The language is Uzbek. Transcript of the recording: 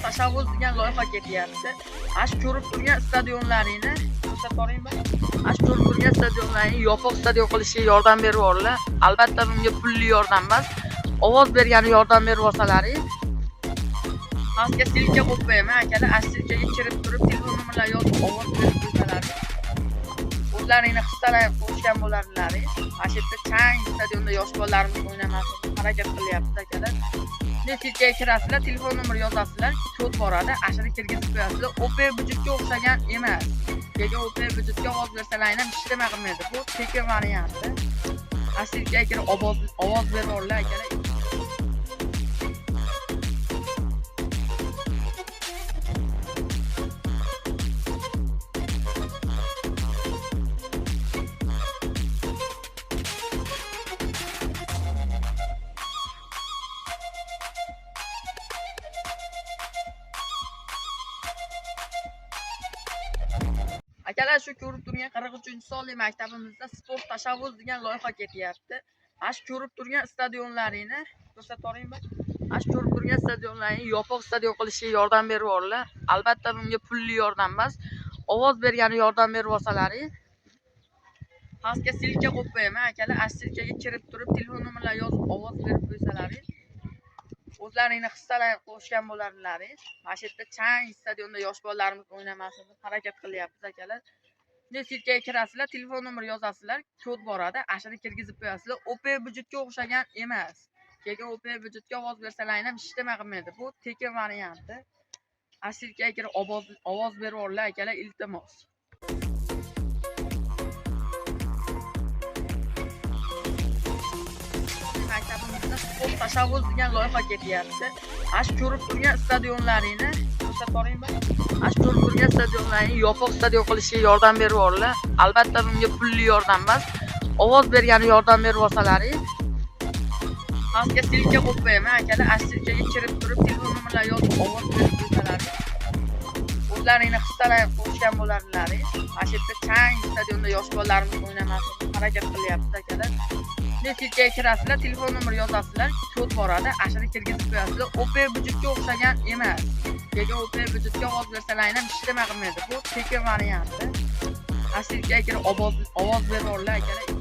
tashabbus degan loyiha ketyapti. Ash ko'rib turgan stadionlaringni ko'rsataolaymi? Ash ko'rib turgan stadionlaringni yopiq stadion qilishga yordam berib albatta bunga pulli yordam emas, ovoz bergani yordam berib olsalaring. Xalqqa silka qo'yib qo'yaman akalar, ash silkaga kirib turib telefon nomerlarini yozib ovoz berib qo'ysalaring. O'zlaringni hissalarga qo'shgan bo'lardilaring. Mana shu yerda chang stadionda yosh bolalarimiz o'ynamoqchi harakat qilyapti akalar. Silkaga kirasizlar, telefon nomer yozasizlar, kod boradi, ashuni kirgizib qo'yasizlar. OP budjetga o'xshagan emas. Lekin OP budjetga ovoz bersalaring ham hech nima qilmaydi. Bu tekin varianti. Silkaga kirib ovoz berib olinglar akalar. Akalar, shu ko'rib turgan 43-sonli maktabimizda sport tashabbus degan loyiha ketyapti. Ash ko'rib turgan stadionlaringni ko'rsataolaymi? Ash ko'rib turgan stadionlaringni yopiq stadion qilishga yordam berib albatta bunga pulli yordam emas, ovoz bergani yordam berib olsalaring. Xalqqa silka qo'yib qo'yaman akalar, ash silkaga kirib turib telefon nomerlarini yozib ovoz berib qo'ysalaring. O'zlaringni hissalarga qo'shgan bo'lardilaring. Mana shu yerda chang stadionda yosh bolalarimiz o'ynamoqchi harakat qilyapti akalar. Silkaga kirasizlar, telefon nomer yozasizlar, kod boradi, ashuni kirgizib qo'yasizlar. OP budjetga o'xshagan emas. Lekin OP budjetga ovoz bersalaring ham hech nima qilmaydi. Bu tekin varianti. Silkaga kirib ovoz berib olinglar akalar, iltimos. Maktabimizda sport tashabbus degan loyiha ketyapti. Ash ko'rib turgan stadionlaringni ko'rsataolaymi? Ash ko'rib turgan stadionlaringni yopiq stadion qilishga yordam berib albatta bunga pulli yordam emas, ovoz bergani yordam berib olsalaring. Xalqqa silka qo'yib qo'yaman akalar, ash silkaga kirib turib telefon nomerlarini yozib ovoz berib qo'ysalaring. O'zlaringni hissalarga qo'shgan bo'lardilaring. Mana shu yerda chang stadionda yosh bolalarimiz o'ynamoqchi harakat qilyapti akalar. Silkaga kirasizlar, telefon nomer yozasizlar, kod boradi, ashuni kirgizib qo'yasizlar. OP budjetga o'xshagan emas. Lekin OP budjetga ovoz bersalaring ham hech nima qilmaydi. Bu tekin varianti. Silkaga kirib ovoz berib olinglar akalar.